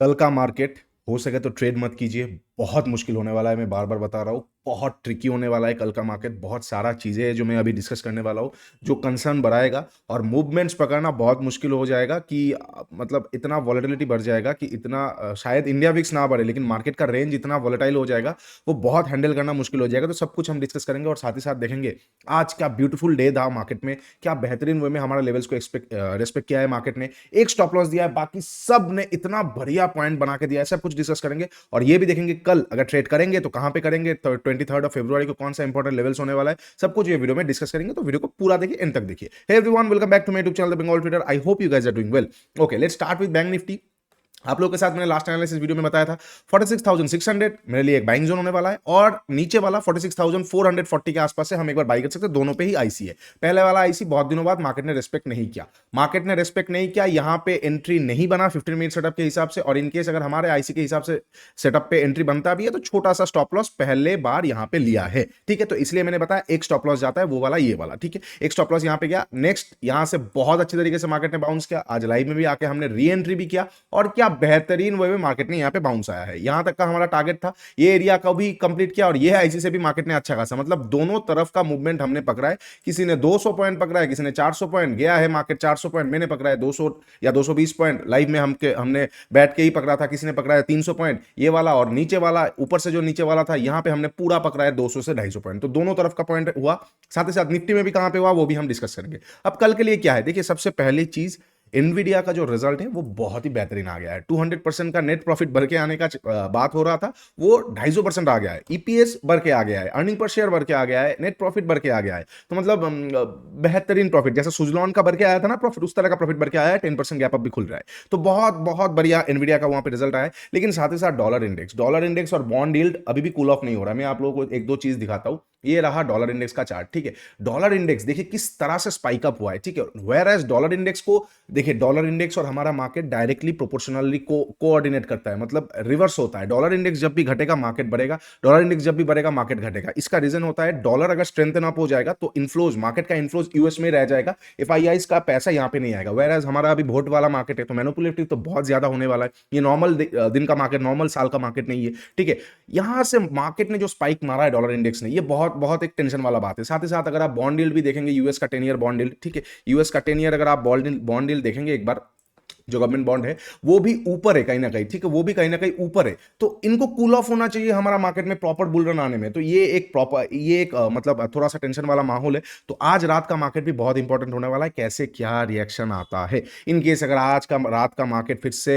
कल का मार्केट हो सके तो ट्रेड मत कीजिए। बहुत मुश्किल होने वाला है, मैं बार बार बता रहा हूँ। बहुत ट्रिकी होने वाला है कल का मार्केट। बहुत सारा चीज़ें हैं जो मैं अभी डिस्कस करने वाला हूँ, जो कंसर्न बढ़ाएगा और मूवमेंट्स पकड़ना बहुत मुश्किल हो जाएगा कि मतलब इतना वॉलेटिलिटी बढ़ जाएगा कि इतना शायद इंडिया विक्स ना बढ़े, लेकिन मार्केट का रेंज इतना वॉलेटाइल हो जाएगा, वो बहुत हैंडल करना मुश्किल हो जाएगा। तो सब कुछ हम डिस्कस करेंगे और साथ ही साथ देखेंगे आज क्या ब्यूटीफुल डे था मार्केट में, क्या बेहतरीन वे में हमारा लेवल्स को रेस्पेक्ट किया है मार्केट ने, एक स्टॉप लॉस दिया है, बाकी सब ने इतना बढ़िया पॉइंट बना के दिया है। सब कुछ डिस्कस करेंगे और ये भी देखेंगे कल अगर ट्रेड करेंगे तो कहां पे करेंगे, 23 को कौन सा इंपॉर्टेंट लेवल्स होने वाला है, सब कुछ ये वीडियो में डिस्कस करेंगे। तो वीडियो को पूरा देखिए, एंड तक देखिए। Hey everyone, welcome back to my YouTube channel the Bengal trader. I hope you guys are doing well. Okay, let's start with bank Nifty. आप लोगों के साथ मैंने लास्ट एनालिसिस वीडियो में बताया था 46,600 मेरे लिए एक बाइंग जोन होने वाला है और नीचे वाला 46,440 के आसपास से हम एक बार बाई कर सकते हैं। दोनों पे ही आईसी है। पहले वाला आईसी बहुत दिनों बाद मार्केट ने रेस्पेक्ट नहीं किया। मार्केट ने रेस्पेक्ट नहीं किया, यहां पे एंट्री नहीं बना 15 मिनट सेटअप के हिसाब से। और इनकेस अगर हमारे आईसी के हिसाब से सेटअप पे एंट्री बनता भी है तो छोटा सा स्टॉप लॉस पहले बार यहां पे लिया है। ठीक है, तो इसलिए मैंने बताया एक स्टॉप लॉस जाता है, वो वाला ये वाला। ठीक है, एक स्टॉप लॉस यहां पे गया। नेक्स्ट यहां से बहुत अच्छी तरीके से मार्केट ने बाउंस किया। आज लाइव में भी आके हमने री एंट्री भी किया और क्या बेहतरीन वे में मार्केट ने यहां पे बाउंस आया है। यहां तक का हमारा टारगेट था, ये एरिया का भी कंप्लीट किया और ये आईसी से भी मार्केट ने अच्छा खासा, मतलब दोनों तरफ का मूवमेंट हमने पकड़ा है। किसी ने 200 पॉइंट पकड़ा है, किसी ने 400 पॉइंट गया है मार्केट 400 पॉइंट, मैंने पकड़ा है 200 या 220 पॉइंट लाइव में हमने बैठ के ही पकड़ा था। किसी ने पकड़ा है 300 पॉइंट ये वाला, और नीचे वाला ऊपर से जो नीचे वाला था यहां पे हमने पूरा पकड़ा है 200 से 250 पॉइंट। तो दोनों तरफ का पॉइंट हुआ। साथ ही साथ निफ्टी में भी कहां पे हुआ वो भी हम डिस्कस करेंगे। अब कल के लिए क्या है, देखिए सबसे पहली चीज, एनवीडिया का जो रिजल्ट है वो बहुत ही बेहतरीन आ गया है। 200% का नेट प्रॉफिट बढ़ के आने का बात हो रहा था, वो 250% आ गया है। ईपीएस बढ़ के आ गया है, अर्निंग पर शेयर बढ़ के आ गया है, नेट प्रॉफिट बढ़ के आ गया है। तो मतलब बेहतरीन प्रॉफिट, जैसे सुजलॉन का बढ़ के आया था ना प्रॉफिट, उस तरह का प्रॉफिट बढ़ के आया है। 10% गैप अप भी खुल रहा है। तो बहुत बहुत बढ़िया एनवीडिया का वहां पे रिजल्ट आया है। लेकिन साथ ही साथ डॉलर इंडेक्स और बॉन्ड यील्ड अभी भी कूल ऑफ नहीं हो रहा है। मैं आप लोगों को एक दो चीज दिखाता हूं। ये रहा डॉलर इंडेक्स का चार्ट। ठीक है, डॉलर इंडेक्स देखिए किस तरह से स्पाइक अप हुआ है। ठीक है, वेयर एज डॉलर इंडेक्स को देखिए, डॉलर इंडेक्स और हमारा मार्केट डायरेक्टली प्रोपोर्शनली कोऑर्डिनेट करता है, मतलब रिवर्स होता है। डॉलर इंडेक्स जब भी घटेगा मार्केट बढ़ेगा, डॉलर इंडेक्स जब भी बढ़ेगा मार्केट घटेगा। इसका रीजन होता है डॉलर अगर स्ट्रेंथन अप हो जाएगा तो इन्फ्लोज, मार्केट का इन्फ्लोज यूएस में रह जाएगा, एफआईआईस का पैसा यहां पे नहीं आएगा। वेयर एज हमारा अभी वोट वाला मार्केट है तो मैनिपुलेटिव तो बहुत ज्यादा होने वाला है। ये नॉर्मल दिन का मार्केट, नॉर्मल साल का मार्केट नहीं है। ठीक है, यहां से मार्केट ने जो स्पाइक मारा है डॉलर इंडेक्स ने, ये बहुत बहुत एक टेंशन वाला बात है। साथ ही साथ अगर आप बॉन्ड डील भी देखेंगे, यूएस का 10 ईयर बॉन्ड डील, ठीक है, यूएस का 10 ईयर अगर आप बॉन्ड डील देखेंगे एक बार, जो गवर्नमेंट बॉन्ड है वो भी ऊपर है कहीं ना कहीं। ठीक है, वो भी कहीं ना कहीं ऊपर है। तो इनको कूल ऑफ होना चाहिए हमारा मार्केट में प्रॉपर बुल रन आने में। तो ये एक मतलब थोड़ा सा टेंशन वाला माहौल है। तो आज रात का मार्केट भी बहुत इंपॉर्टेंट होने वाला है, कैसे क्या रिएक्शन आता है। इन केस अगर आज का रात का मार्केट फिर से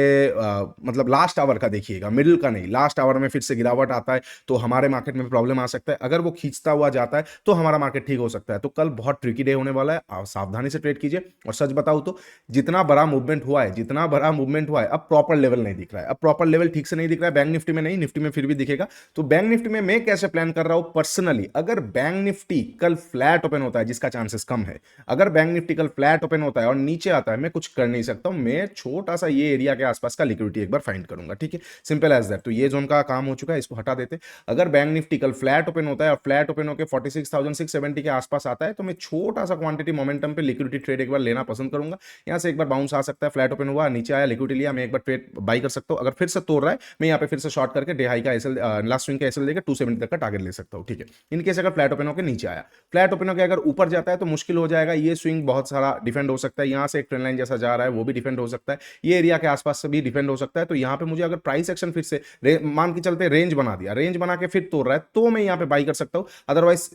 मतलब लास्ट आवर का देखिएगा, मिडिल का नहीं, लास्ट आवर में फिर से गिरावट आता है तो हमारे मार्केट में प्रॉब्लम आ सकता है। अगर वो खींचता हुआ जाता है तो हमारा मार्केट ठीक हो सकता है। तो कल बहुत ट्रिकी डे होने वाला है, आप सावधानी से ट्रेड कीजिए। और सच बताऊं तो जितना बड़ा मूवमेंट हुआ है, जितना बड़ा मूवमेंट हुआ है, अब प्रॉपर लेवल नहीं दिख रहा है। अब प्रॉपर लेवल ठीक से नहीं दिख रहा है। बैंक निफ्टी में नहीं, निफ्टी में फिर भी दिखेगा। तो बैंक निफ्टी में मैं कैसे प्लान कर रहा हूं पर्सनली, अगर बैंक निफ्टी कल फ्लैट ओपन होता है, जिसका चांसेस कम है, अगर बैंक निफ्टी कल फ्लैट ओपन होता है और नीचे आता है, मैं कुछ कर नहीं सकता हूं। मैं छोटा सा ये एरिया के आसपास का लिक्विडिटी एक बार फाइंड करूंगा। ठीक है, सिंपल एज दैट। तो ये जोन का काम हो चुका है, इसको हटा देते। अगर बैंक निफ्टी कल फ्लैट ओपन होता है और फ्लैट ओपन होकर 46,670 के आसपास आता है तो मैं छोटा सा क्वांटिटी मोमेंटम पे लिक्विडिटी ट्रेड एक बार लेना पसंद करूंगा। यहां से एक बार बाउंस आ सकता है, फ्लैट ओपन हुआ, नीचे आया, लिक्विडिटी लिया, मैं एक बार ट्रेड बाई कर सकता हूं। अगर फिर से तोड़ रहा है, मैं यहां पे फिर से शॉर्ट करके डे हाई का एसएल, लास्ट स्विंग का एसएल लेकर 270 तक का टारगेट ले सकता हूं। ठीक है, इनकेस अगर फ्लैट ओपन होकर नीचे आया, फ्लैट ओपन होकर अगर ऊपर जाता है तो मुश्किल हो जाएगा। ये स्विंग बहुत सारा डिफेंड हो सकता है। यहां से एक ट्रेंड लाइन जैसा जा रहा है वो भी डिफेंड हो सकता है, ये एरिया के आसपास से भी डिफेंड हो सकता है। तो यहां पे मुझे अगर प्राइस एक्शन फिर से मान के चलते रेंज बना दिया, रेंज बना के फिर तोड़ रहा है तो मैं यहां पे बाई कर सकता हूं। अदरवाइज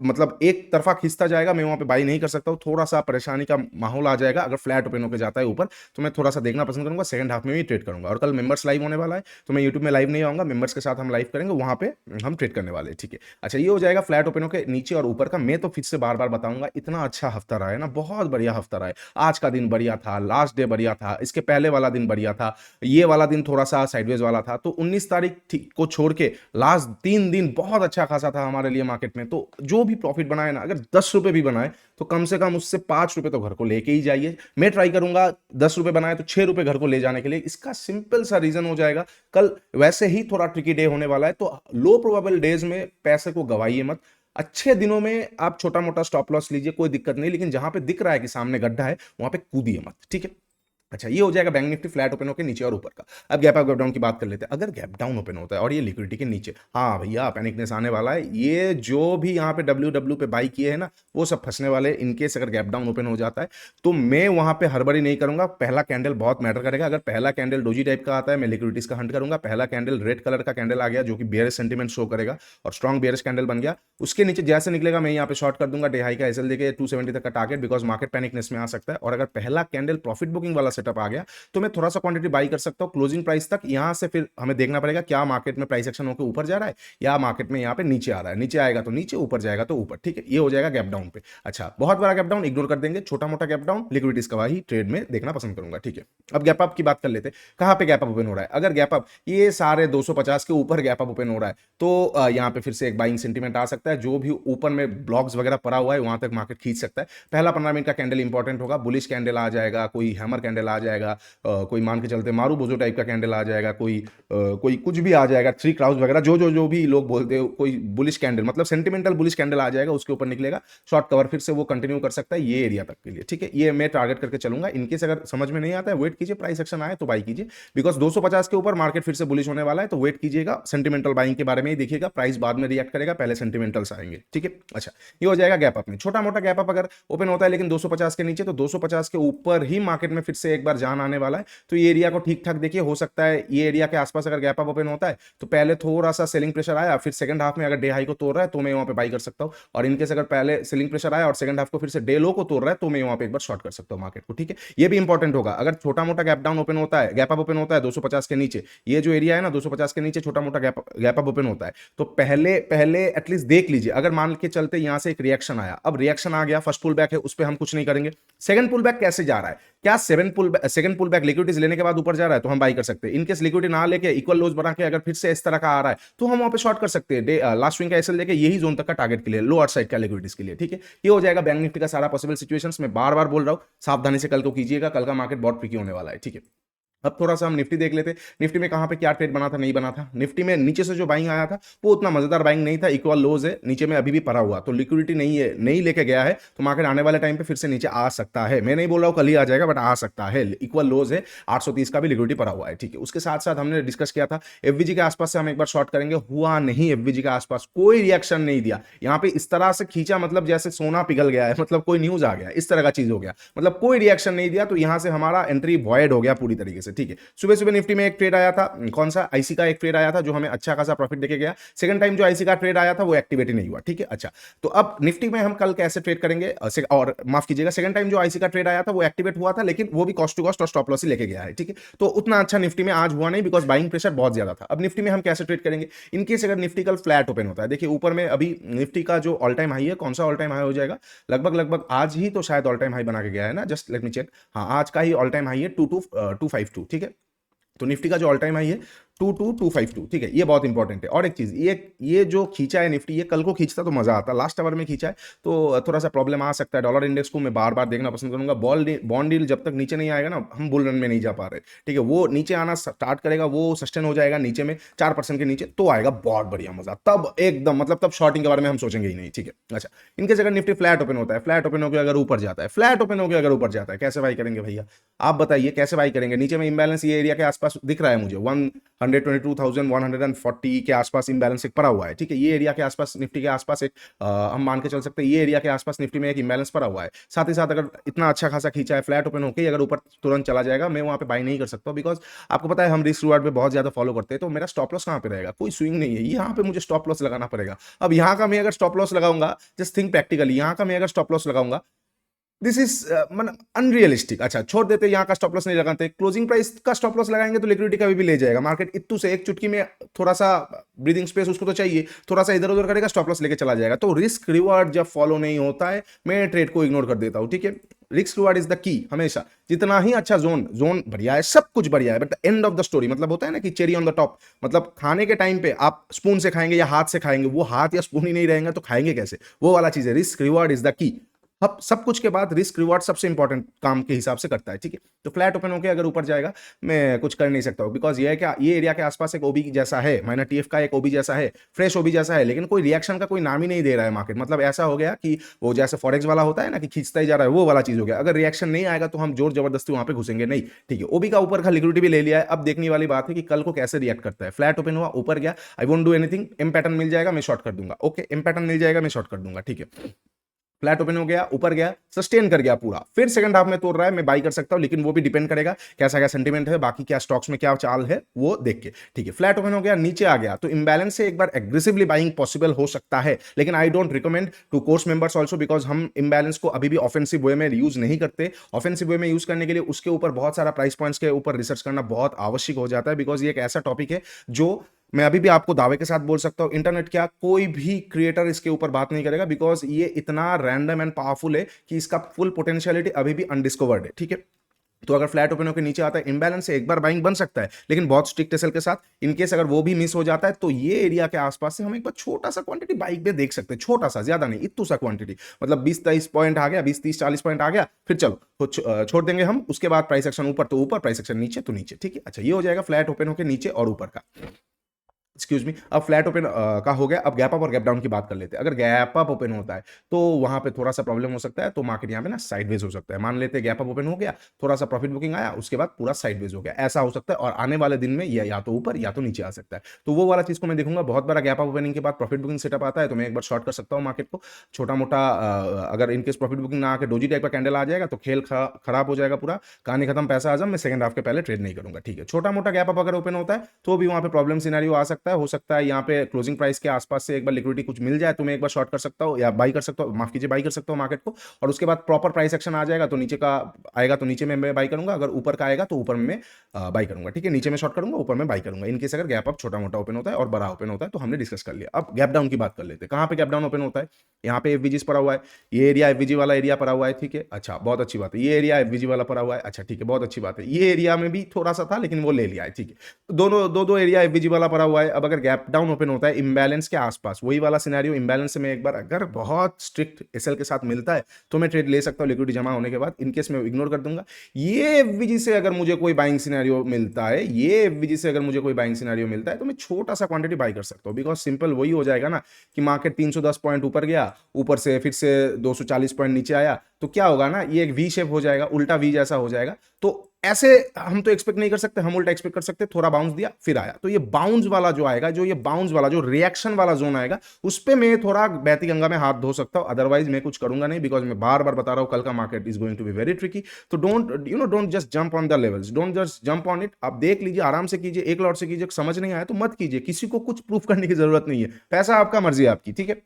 मतलब एक तरफा खिंचता जाएगा, मैं वहां पे बाई नहीं कर सकता हूं। थोड़ा सा परेशानी का माहौल आ जाएगा अगर फ्लैट ओपन होकर जाता है ऊपर, तो मैं थोड़ा सा देखना पसंद करूंगा। सेकंड हाफ में भी ट्रेड करूंगा। और कल मेंबर्स लाइव होने वाला है तो मैं यूट्यूब में लाइव नहीं आऊंगा, मेंबर्स के साथ हम लाइव करेंगे, वहां पे हम ट्रेड करने वाले हैं। ठीक है, अच्छा ये हो जाएगा फ्लैट ओपन होकर नीचे और ऊपर का। मैं तो फिर से बार बार बताऊंगा, इतना अच्छा हफ्ता रहा है ना, बहुत बढ़िया हफ्ता रहा है। आज का दिन बढ़िया था, लास्ट डे बढ़िया था, इसके पहले वाला दिन बढ़िया था, ये वाला दिन थोड़ा सा साइडवेज वाला था। तो 19 तारीख को छोड़ के लास्ट 3 दिन बहुत अच्छा खासा था हमारे लिए मार्केट में। तो जो भी प्रॉफिट बनाए ना, अगर 10 रुपए भी बनाए तो कम से कम उससे 5 रुपए तो घर को लेके ही जाइए। मैं ट्राई करूंगा 10 रुपए बनाए तो 6 रुपए घर को ले जाने के लिए। इसका सिंपल सा रीजन हो जाएगा, कल वैसे ही थोड़ा ट्रिकी डे होने वाला है। तो लो प्रोबेबल डेज में पैसे को गवाइए मत। अच्छे दिनों में आप छोटा मोटा स्टॉप लॉस लीजिए, कोई दिक्कत नहीं, लेकिन जहां पे दिख रहा है कि सामने गड्ढा है वहां पे कूदिए मत। ठीक है, अच्छा, ये हो जाएगा बैंक निफ्टी फ्लैट ओपन होकर नीचे और ऊपर का। अब गैप अप गैप डाउन की बात कर लेते हैं। अगर गैप डाउन ओपन होता है और ये लिक्विडिटी के नीचे, हाँ भैया पैनिकनेस आने वाला है। ये जो भी यहाँ पे डब्ल्यू डब्ल्यू पे बाई किए हैं ना, वो सब फंसने वाले हैं। इनकेस अगर गैप डाउन ओपन हो जाता है तो मैं वहां पे हड़बड़ी नहीं करूंगा। पहला कैंडल बहुत मैटर करेगा। अगर पहला कैंडल डोजी टाइप का आता है, मैं लिक्विडिटीज का हंट करूंगा। पहला कैंडल रेड कलर का कैंडल आ गया जो कि बेयरिश सेंटीमेंट शो करेगा और स्ट्रॉन्ग बेयरिश कैंडल बन गया, उसके नीचे जैसे निकलेगा मैं यहाँ पे शॉर्ट कर दूंगा। डे हाई का एसएल देके 270 तक का टारगेट, बिकॉज मार्केट पैनिकनेस में आ सकता है। और अगर पहला कैंडल प्रॉफिट बुकिंग वाला सेटअप आ गया तो मैं थोड़ा सा क्वांटिटी बाई कर सकता हूं क्लोजिंग प्राइस तक। यहां से फिर हमें देखना पड़ेगा क्या मार्केट में प्राइस एक्शन होकर ऊपर जा रहा है या मार्केट में यहां पे नीचे आ रहा है। नीचे आएगा तो नीचे, ऊपर जाएगा तो ऊपर। ठीक है, ये हो जाएगा गैप डाउन पे। अच्छा, बहुत बड़ा गैप डाउन इग्नोर कर देंगे, छोटा मोटा गैप डाउन लिक्विडिटीज का ही ट्रेड में देखना पसंद करूंगा। ठीक है, अब गैप अप की बात कर लेते हैं। कहां पे गैप अप ओपन हो रहा है? अगर गैप अप ये सारे 250 के ऊपर गैप अप ओपन हो रहा है तो यहां पे फिर से एक बाइंग सेंटीमेंट आ सकता है। जो भी ऊपर में ब्लॉक्स वगैरह पड़ा हुआ है वहां तक मार्केट खींच सकता है। पहला 15 मिनट का कैंडल इंपॉर्टेंट होगा। बुलिश कैंडल आ जाएगा, कोई हैमर कैंडल आ जाएगा, कोई मान के चलते मारू बोझो टाइप का कैंडल आ जाएगा, कोई कुछ भी आ जाएगा, थ्री क्राउड्स वगैरह जो भी लोग बोलते हो, कोई बुलिश कैंडल मतलब सेंटिमेंटल बुलिश कैंडल आ जाएगा, उसके ऊपर निकलेगा शॉर्ट कवर, फिर से वो कंटिन्यू कर सकता है ये एरिया तक के लिए। ठीक है, ये मैं टारगेट करके चलूंगा। इनकेस अगर समझ में नहीं आता है वेट कीजिए, प्राइस एक्शन आए तो बाई कीजिए, बिकॉज 250 के ऊपर मार्केट फिर से बुलिश होने वाला है। तो वेट कीजिएगा, सेंटिमेंटल बाइंग के बारे में ही देखिएगा, प्राइस बाद में रिएक्ट करेगा, पहले सेंटिमेंटल्स आएंगे। ठीक है, अच्छा, ये हो जाएगा गैप अप में। छोटा मोटा गैप अप अगर ओपन होता है लेकिन 250 के नीचे, तो 250 के ऊपर ही मार्केट में फिर से एक बार जान आने वाला है। तो ये एरिया को ठीक ठाक देखिए, हो सकता है ये एरिया के आसपास अगर गैप अप ओपन होता है तो पहले थोड़ा सा सेलिंग प्रेशर आया, फिर सेकंड हाफ में अगर डे हाई को तोड़ रहा है तो मैं वहां पे बाई कर सकता हूं। और इनकेस अगर पहले सेलिंग प्रेशर आया और सेकंड हाफ को फिर से डे लो को तोड़ रहा है तो मैं वहां पे एक बार शॉर्ट कर सकता हूं मार्केट को। ठीक है, ये भी इंपॉर्टेंट होगा। अगर छोटा मोटा गैप डाउन ओपन होता है, गैप अप ओपन होता है 250 के नीचे, ये जो एरिया है ना 250 के नीचे छोटा मोटा गैप अप ओपन होता है, तो पहले पहले एटलीस्ट देख लीजिए। अगर मान के चलते यहां से एक रिएक्शन आया, अब रिएक्शन आ गया, फर्स्ट पुल बैक है, उस पर हम कुछ नहीं करेंगे। सेकंड पुल बैक कैसे जा रहा है? क्या सेकंड पुल बैक लिक्विडिटीज लेने के बाद ऊपर जा रहा है तो हम बाई कर सकते हैं। इनकेस लिक्विडिटी ना लेके इक्वल लोज बना के अगर फिर से इस तरह का आ रहा है तो हम वहां पे शॉर्ट कर सकते हैं। लास्ट स्विंग का एसएल लेके यही जोन तक का टारगेट के लिए, लोअर साइड का लिक्विडिटीज के लिए। ठीक है, ये हो जाएगा बैंक निफ्टी का सारा पॉसिबल सिचुएशंस। मैं बार बार बोल रहा हूं, सावधानी से कल को कीजिएगा, कल का मार्केट बहुत ट्रिकी होने वाला है। ठीक है, अब थोड़ा सा हम निफ्टी देख लेते। निफ्टी में कहां पे क्या ट्रेड बना था, नहीं बना था। निफ्टी में नीचे से जो बाइंग आया था वो उतना मजेदार बाइंग नहीं था, इक्वल लोज है, नीचे में अभी भी पड़ा हुआ, तो लिक्विडिटी नहीं है, नहीं लेके गया है, तो मार्केट आने वाले टाइम पे फिर से नीचे आ सकता है। मैं नहीं बोल रहा हूं कल ही आ जाएगा, बट आ सकता है। इक्वल लोज है, 830 का भी लिक्विडिटी पड़ा हुआ है। ठीक है, उसके साथ साथ हमने डिस्कस किया था एफवीजी के आसपास से हम एक बार शॉर्ट करेंगे, हुआ नहीं। एफवीजी के आसपास कोई रिएक्शन नहीं दिया, यहाँ पे इस तरह से खींचा मतलब जैसे सोना पिघल गया है, मतलब कोई न्यूज आ गया, इस तरह का चीज हो गया, मतलब कोई रिएक्शन नहीं दिया, तो यहां से हमारा एंट्री वॉइड हो गया पूरी तरीके से। ठीक है, सुबह सुबह निफ्टी में एक ट्रेड आया था, कौन सा, आईसी का एक ट्रेड आया था जो हमें अच्छा खासा प्रॉफिट देके गया। सेकंड टाइम जो आईसी का ट्रेड आया था वो एक्टिवेट ही नहीं हुआ। ठीक है, अच्छा, तो अब निफ्टी में हम कल कैसे ट्रेड करेंगे, और माफ कीजिएगा, सेकंड टाइम जो आईसी का ट्रेड आया था वो एक्टिवेट हुआ था, लेकिन वो भी कॉस्ट टू कॉस्ट और स्टॉप लॉस ही लेके गया है। ठीक है, तो उतना अच्छा निफ्टी में आज हुआ नहीं, बिकॉज बाइंग प्रेशर बहुत ज्यादा था। अब निफ्टी में हम कैसे ट्रेड करेंगे? इनकेस अगर निफ्टी कल फ्लैट ओपन होता है, देखिए ऊपर में अभी निफ्टी का जो ऑल टाइम हाई है, कौन सा ऑल टाइम हाई हो जाएगा, लगभग लगभग आज ही तो शायद ऑल टाइम हाई बना के गया है ना, जस्ट लेट मी चेक। हाँ, आज का ही ऑल टाइम हाई है 2252। ठीक है, तो निफ्टी का जो ऑल टाइम हाई है 22252। ठीक है, ये बहुत इंपॉर्टेंट है। और एक चीज, ये जो खींचा है निफ्टी, ये कल को खींचता तो मजा आता, लास्ट आवर में खींचा है तो थोड़ा सा प्रॉब्लम आ सकता है। डॉलर इंडेक्स को मैं बार बार देखना पसंद करूंगा। बॉन्ड डील जब तक नीचे नहीं आएगा ना, हम बुल रन में नहीं जा पा रहे। ठीक है, वो नीचे आना स्टार्ट करेगा, वो सस्टेन हो जाएगा नीचे में 4% के नीचे, तो आएगा बहुत बढ़िया मजा, तब एकदम मतलब तब शॉर्टिंग के बारे में हम सोचेंगे ही नहीं। ठीक है, अच्छा, इनकेस अगर निफ्टी फ्लैट ओपन होता है, फ्लैट ओपन होकर अगर ऊपर जाता है, फ्लैट ओपन होकर अगर ऊपर जाता है, कैसे बाई करेंगे भैया? आप बताइए कैसे बाई करेंगे? नीचे में इंबैलेंस ये एरिया के आसपास दिख रहा है मुझे, 122,140 के आसपास इंबैलेंस एक पड़ा हुआ है। ठीक है, ये एरिया के आसपास निफ्टी के आसपास एक हम मान के चल सकते हैं, ये एरिया के आसपास निफ्टी में एक इंबैलेंस पड़ा हुआ है। साथ ही साथ अगर इतना अच्छा खासा खींचा है, फ्लैट ओपन होकर अगर ऊपर तुरंत चला जाएगा, मैं वहां पे बाई नहीं कर सकता, बिकॉज आपको पता है हम रिस्क रिवार्ड पे बहुत ज्यादा फॉलो करते हैं। तो मेरा स्टॉप लॉस कहां पे रहेगा? कोई स्विंग नहीं है, यहाँ पे मुझे स्टॉप लॉस लगाना पड़ेगा। अब यहाँ का मैं अगर स्टॉप लॉस लगाऊंगा, जस्ट थिंक प्रैक्टिकली, यहाँ का मैं अगर स्टॉप लॉस लगाऊंगा, दिस इज मतलब अनरियलिस्टिक। अच्छा, छोड़ देते, यहाँ का स्टॉप लॉस नहीं लगाते, क्लोजिंग प्राइस का स्टॉप लॉस लगाएंगे तो लिक्विडिटी का भी ले जाएगा मार्केट। इत्तू से एक चुटकी में थोड़ा सा ब्रीदिंग स्पेस उसको तो चाहिए, थोड़ा सा इधर उधर करेगा, स्टॉप लॉस लेके चला जाएगा। तो रिस्क रिवार्ड जब फॉलो नहीं होता है, मैं ट्रेड को इग्नोर कर देता हूं। ठीक है, risk reward is the key हमेशा। जितना ही अच्छा जोन बढ़िया है, सब कुछ बढ़िया है, but the end of the story, मतलब होता है ना कि चेरी ऑन द टॉप, मतलब खाने के टाइम पे आप स्पून से खाएंगे या हाथ से खाएंगे, वो हाथ या स्पून ही नहीं रहेंगे तो खाएंगे कैसे? वो वाला चीज है, risk reward is the key. अब सब कुछ के बाद रिस्क रिवॉर्ड सबसे इंपॉर्टेंट काम के हिसाब से करता है, ठीक है। तो फ्लैट ओपन होकर अगर ऊपर जाएगा, मैं कुछ कर नहीं सकता हूँ, बिकॉज ये है क्या, ये एरिया के आसपास एक ओबी जैसा है, माइनर टीएफ का एक ओबी जैसा है, फ्रेश ओबी जैसा है, लेकिन कोई रिएक्शन का कोई नाम ही नहीं दे रहा है मार्केट। मतलब ऐसा हो गया कि वो जैसे फॉरेक्स वाला होता है ना कि खींचता ही जा रहा है, वो वाला चीज हो गया। अगर रिएक्शन नहीं आएगा तो हम जोर जबरदस्ती वहां पे घुसेंगे नहीं, ठीक है। ओबी का ऊपर का लिक्विडिटी भी ले लिया है, अब देखने वाली बात है कि कल को कैसे रिएक्ट करता है। फ्लैट ओपन हुआ, ऊपर गया, I won't do anything, M pattern मिल जाएगा मैं शॉर्ट कर दूंगा, ओके, एम पैटर्न मिल जाएगा मैं शॉर्ट कर दूंगा, ठीक है। फ्लैट ओपन हो गया, ऊपर गया, सस्टेन कर गया पूरा, फिर सेकंड हाफ में तोड़ रहा है, मैं बाई कर सकता हूं, लेकिन वो भी डिपेंड करेगा कैसा क्या सेंटीमेंट है, बाकी क्या स्टॉक्स में क्या चाल है वो देख के, ठीक है। फ्लैट ओपन हो गया, नीचे आ गया, तो इंबैलेंस से एक बार एग्रेसिवली बाइंग पॉसिबल हो सकता है, लेकिन I don't recommend to course members also, because हम इंबैलेंस को अभी भी ऑफेंसिव वे में यूज नहीं करते। ऑफेंसिव वे में यूज करने के लिए उसके ऊपर बहुत सारा प्राइस पॉइंट्स के ऊपर रिसर्च करना बहुत आवश्यक हो जाता है, बिकॉज ये एक ऐसा टॉपिक है जो मैं अभी भी आपको दावे के साथ बोल सकता हूं, इंटरनेट क्या कोई भी क्रिएटर इसके ऊपर बात नहीं करेगा, बिकॉज ये इतना रैंडम एंड पावरफुल है कि इसका फुल पोटेंशियलिटी अभी भी अनडिस्कवर्ड है, ठीक है। तो अगर फ्लैट ओपन होकर नीचे आता है, इंबैलेंस से एक बार बाइंग बन सकता है, लेकिन बहुत स्ट्रिक्ट एसएल के साथ। इनकेस अगर वो भी मिस हो जाता है तो ये एरिया के आसपास से हम एक बार छोटा सा क्वांटिटी बाइक पे देख सकते हैं, छोटा सा, ज्यादा नहीं, इतू सा क्वांटिटी, मतलब 20-23 पॉइंट आ गया, 20-30-40 पॉइंट आ गया, फिर चलो तो छोड़ देंगे हम। उसके बाद प्राइस एक्शन ऊपर तो ऊपर, प्राइस एक्शन नीचे तो नीचे, ठीक है। अच्छा, ये हो जाएगा फ्लैट ओपन होकर नीचे और ऊपर का। एक्सक्यूज मी, अब फ्लैट ओपन का हो गया, अब गैप अप और गैप डाउन की बात कर लेते हैं। अगर गैप अप ओपन होता है तो वहां पे थोड़ा सा प्रॉब्लम हो सकता है, तो मार्केट यहाँ पे ना साइडवेज हो सकता है। मान लेते हैं गैप अप ओपन हो गया, थोड़ा सा प्रॉफिट बुकिंग आया, उसके बाद पूरा साइडवेज हो गया, ऐसा हो सकता है। और आने वाले दिन में या तो ऊपर या तो नीचे आ सकता है, तो वो वाला चीज को मैं देखूंगा। बहुत बड़ा गैप अप ओपनिंग के बाद प्रॉफिट बुकिंग सेटअप आता है तो मैं एक बार शॉर्ट कर सकता हूँ मार्केट को, छोटा मोटा। अगर इनकेस प्रॉफिट बुकिंग ना आके डोजी टाइप का कैंडल आ जाएगा तो खेल खराब हो जाएगा पूरा, कहानी खत्म, पैसा आजम, मैं सेकंड हाफ के पहले ट्रेड नहीं करूंगा, ठीक है। छोटा मोटा गैप अप अगर ओपन होता है तो भी वहां पे प्रॉब्लम सिनेरियो आ सकता है, हो सकता है यहाँ पे क्लोजिंग प्राइस के आसपास से एक बार लिक्विडिटी कुछ मिल जाए तो मैं एक बार शॉर्ट कर सकता हूँ या बाई कर सकता हूँ, माफ कीजिए, बाई कर सकता हूँ मार्केट को। और उसके बाद प्रॉपर प्राइस एक्शन आ जाएगा तो नीचे का आएगा तो नीचे में मैं बाई करूंगा, अगर ऊपर का आएगा तो ऊपर में बाई करूंगा, ठीक है। नीचे में शॉर्ट करूंगा, ऊपर में बाई करूंगा, इनकेस अगर गैप अप छोटा मोटा ओपन होता है और बड़ा ओपन होता है तो हमने डिस्कस कर लिया। अब गैप डाउन की बात कर लेते हैं। कहां पे गैप डाउन ओपन होता है, यहाँ पे एफवीजीस पड़ा हुआ है, ये एरिया एफवीजी वाला एरिया पड़ा हुआ है, ठीक है। अच्छा, बहुत अच्छी बात है, ये एरिया एफवीजी वाला पड़ा हुआ है, अच्छा ठीक है, बहुत अच्छी बात है। ये एरिया में भी थोड़ा सा था लेकिन वो ले लिया है, ठीक है। दोनों दो दो एरिया एफवीजी वाला पड़ा हुआ है। अब अगर गैप डाउन ओपन होता है इंबैलेंस के आसपास, वही वाला सिनेरियो, इंबैलेंस से मैं एक बार अगर बहुत स्ट्रिक्ट एसएल के साथ मिलता है तो मैं ट्रेड ले सकता हूँ लिक्विडिटी जमा होने के बाद, इनकेस मैं इग्नोर कर दूंगा। ये एफवीजी से अगर मुझे कोई बाइंग सिनेरियो मिलता है, ये एफवीजी से अगर मुझे कोई बाइंग सिनेरियो मिलता है तो मैं छोटा सा क्वांटिटी बाई कर सकता हूँ, बिकॉज सिंपल वही हो जाएगा ना कि मार्केट 310 पॉइंट ऊपर गया, ऊपर से फिर से 240 पॉइंट नीचे आया, तो क्या होगा ना, ये एक वी शेप हो जाएगा, उल्टा वी जैसा हो जाएगा। तो ऐसे हम तो एक्सपेक्ट नहीं कर सकते, हम उल्टा एक्सपेक्ट कर सकते, थोड़ा बाउंस दिया फिर आया, तो ये बाउंस वाला जो आएगा, जो ये बाउंस वाला जो रिएक्शन वाला जोन आएगा, उस पे मैं थोड़ा बहती गंगा में हाथ धो सकता हूं, अदरवाइज मैं कुछ करूंगा नहीं, बिकॉज मैं बार बार बता रहा हूं कल का market is going to be very tricky. तो don't just jump on the levels, don't just jump on it. आप देख लीजिए, आराम से कीजिए, एक लॉट से कीजिए, समझ नहीं आया तो मत कीजिए, किसी को कुछ प्रूफ करने की जरूरत नहीं है, पैसा आपका, मर्जी आपकी, ठीक है।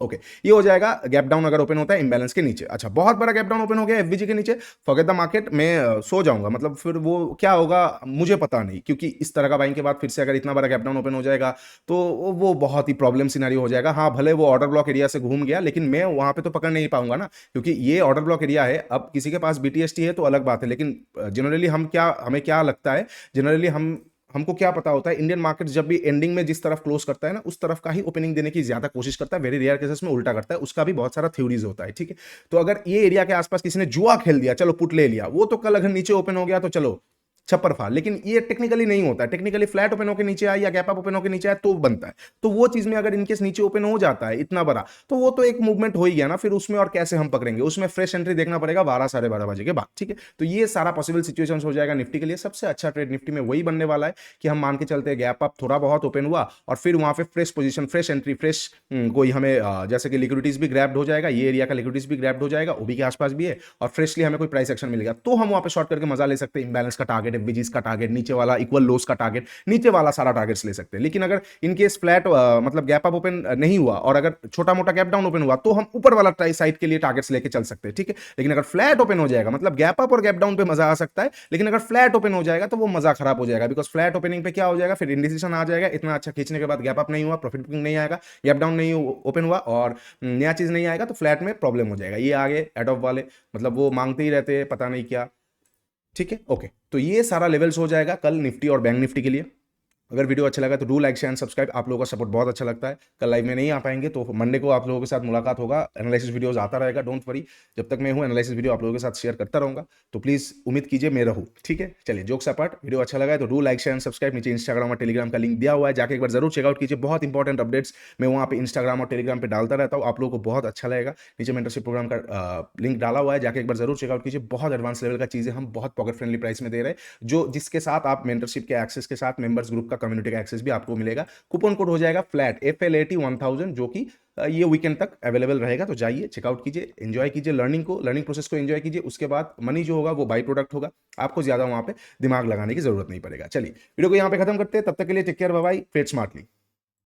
ओके, ये हो जाएगा गैप डाउन अगर ओपन होता है इंबैलेंस के नीचे। अच्छा, बहुत बड़ा गैप डाउन ओपन हो गया एफवीजी के नीचे, फॉरगेट द मार्केट, मैं सो जाऊंगा, मतलब फिर वो क्या होगा मुझे पता नहीं, क्योंकि इस तरह का बाइंग के बाद फिर से अगर इतना बड़ा गैप डाउन ओपन हो जाएगा तो वो बहुत ही प्रॉब्लम सिनेरियो हो जाएगा। हाँ, भले वो ऑर्डर ब्लॉक एरिया से घूम गया, लेकिन मैं वहां पे तो पकड़ नहीं पाऊंगा ना, क्योंकि ये ऑर्डर ब्लॉक एरिया है। अब किसी के पास बीटीएसटी है तो अलग बात है, लेकिन जनरली हमें क्या लगता है, जनरली हमको क्या पता होता है, इंडियन मार्केट जब भी एंडिंग में जिस तरफ क्लोज करता है ना, उस तरफ का ही ओपनिंग देने की ज्यादा कोशिश करता है, वेरी रेयर केसेस में उल्टा करता है, उसका भी बहुत सारा थ्योरीज होता है, ठीक है। तो अगर ये एरिया के आसपास किसी ने जुआ खेल दिया, चलो पुट ले लिया, वो तो कल अगर नीचे ओपन हो गया तो चलो छप्पर फाड़, लेकिन ये टेक्निकली नहीं होता है। टेक्निकली फ्लैट ओपन होकर नीचे आया या गैप अप ओपन होकर नीचे आया तो बनता है। तो वो चीज में अगर इनकेस नीचे ओपन हो जाता है इतना बड़ा, तो वो तो एक मूवमेंट हो ही गया ना, फिर उसमें और कैसे हम पकड़ेंगे, उसमें फ्रेश एंट्री देखना पड़ेगा 12-12:30 बजे के बाद, ठीक है। तो ये सारा पॉसिबल सिचुएशन हो जाएगा निफ्टी के लिए। सबसे अच्छा ट्रेड निफ्टी में वही बनने वाला है कि हम मान के चलते हैं गैप अप थोड़ा बहुत ओपन हुआ और फिर वहां पे fresh position, fresh entry, fresh कोई हमें जैसे कि लिक्विडिटीज भी ग्रैब्ड हो जाएगा, ये एरिया का लिक्विडिटीज भी ग्रैब्ड हो जाएगा, ओबी के आसपास भी है, और फ्रेशली हमें कोई प्राइस एक्शन मिलेगा तो हम वहां पे शॉर्ट करके मजा ले सकते हैं। इंबैलेंस का टारगेट, एफबीजीज का टारगेट, नीचे वाला इक्वल लोस का टारगेट, नीचे वाला सारा टारगेट्स ले सकते हैं। लेकिन अगर इनकेस फ्लैट मतलब गैप अप ओपन नहीं हुआ और अगर छोटा मोटा गैप डाउन ओपन हुआ तो हम ऊपर वाला साइड के लिए टारगेट्स लेके चल सकते हैं, ठीक है। लेकिन अगर फ्लैट ओपन हो जाएगा, मतलब गैप अप और गैप डाउन पे मजा आ सकता है, लेकिन अगर फ्लैट ओपन हो जाएगा तो वो मजा खराब हो जाएगा, बिकॉज फ्लैट ओपनिंग पे क्या हो जाएगा, फिर इंडिसिशन आ जाएगा, इतना अच्छा खींचने के बाद गैप अप नहीं हुआ, प्रॉफिट बुकिंग नहीं आएगा, गैप डाउन नहीं ओपन हुआ और नया चीज नहीं आएगा, तो फ्लैट में प्रॉब्लम हो जाएगा। ये आगे एडॉप वाले मतलब वो मांगते ही रहते हैं पता नहीं क्या, ठीक है। ओके, तो ये सारा लेवल्स हो जाएगा कल निफ्टी और बैंक निफ्टी के लिए। अगर वीडियो अच्छा लगा तो do like share and subscribe, आप लोगों का सपोर्ट बहुत अच्छा लगता है। कल लाइव में नहीं आ पाएंगे तो मंडे को आप लोगों के साथ मुलाकात होगा, एनालिसिस वीडियोस आता रहेगा, डोंट वरी। जब तक मैं हूँ एनालिसिस वीडियो आप लोगों के साथ शेयर करता रहूंगा, तो प्लीज़ उम्मीद कीजिए मैं रहूँ, ठीक है। चलिए जोक्स अपार्ट, वीडियो अच्छा लगा है तो do like share and subscribe. नीचे इंस्टाग्राम और टेलीग्राम का लिंक दिया हुआ है, जाके एक बार जरूर चेकआउट कीजिए, बहुत इंपॉर्टेंट अपडेट्स मैं वहाँ पे इंस्टाग्राम और टेलीग्राम पे डालता रहता हूँ, आप लोगों को बहुत अच्छा लगेगा। नीचे मेंटरशिप प्रोग्राम का लिंक डाला हुआ है, जाके एक बार जरूर चेकआउट कीजिए। बहुत एडवांस लेवल का चीज़ें हम बहुत पॉकेट फ्रेंडली प्राइस में दे रहे हैं, जो जिसके साथ आप मेंटरशिप के एक्सेस के साथ मेंबर्स ग्रुप का, कम्युनिटी का एक्सेस भी आपको मिलेगा। कूपन कोड हो जाएगा फ्लैट FLAT 1000, जो कि ये वीकेंड तक अवेलेबल रहेगा। तो जाइए चेकआउट कीजिए, एंजॉय कीजिए लर्निंग को, लर्निंग प्रोसेस को एंजॉय कीजिए। उसके बाद मनी जो होगा वो बाई प्रोडक्ट होगा, आपको ज्यादा वहां पे दिमाग लगाने की जरूरत नहीं पड़ेगा। चलिए वीडियो को यहाँ पे खत्म करते हैं, तब तक के लिए take care, bye bye, trade smartly.